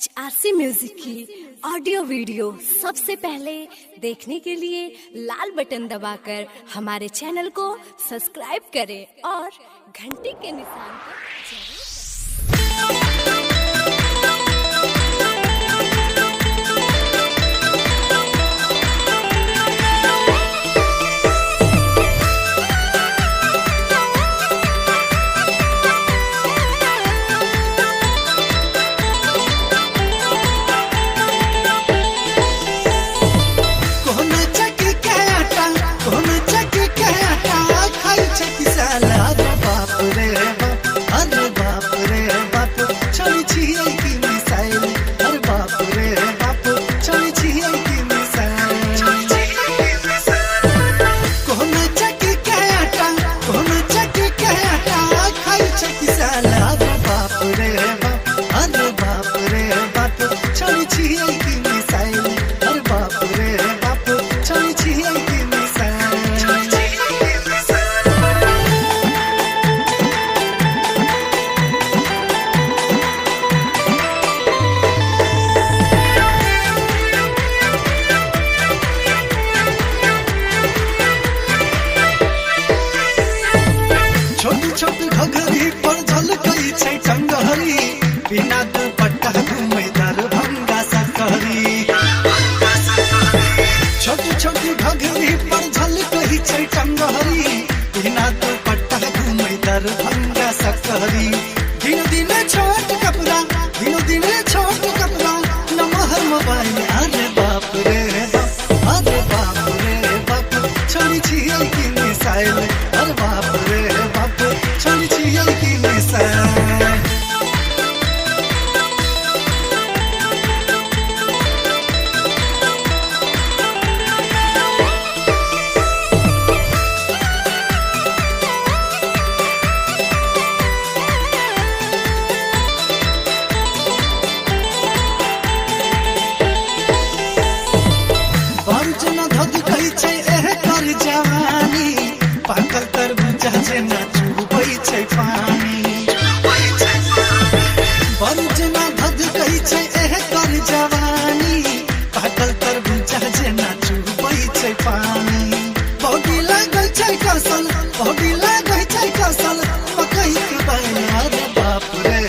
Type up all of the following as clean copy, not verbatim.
HRC music की audio video सबसे पहले देखने के लिए लाल बटन दबाकर हमारे चैनल को सब्सक्राइब करें और घंटी के निशान पर छोट घघरी पर झलकई छै टंगहरी बिना दुपट्टा घूमै दरभंगा सकहरी छोट घघरी पर झलकई छै टंगहरी बिना दुपट्टा घूमै दरभंगा सकहरी दिन दिन छोट कपड़ा नमहर मोबाइल अरे बाप रे बाप छोड़ी छियै कि मिसाइल अरे बाप रे बाप छोड़ी छियै कि मिसाइल पाकल तरबूजा जेना चुबै छै पानी बड़ जेना धधकै छै एकर जवानी पाकल तरबूजा जेना चुबै छै पानी बॉडी लागै छै कसल मकई के बैल अरे बाप रे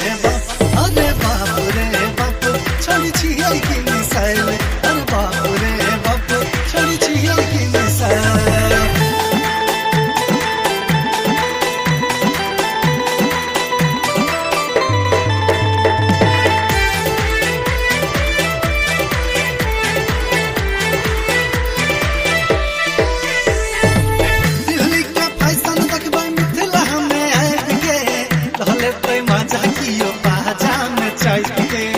बाप छोड़ी छियै कि मिसाइल अरे बाप रे बाप छोड़ी छियै कि मिसाइल मजा कियो बाजा में चाहिए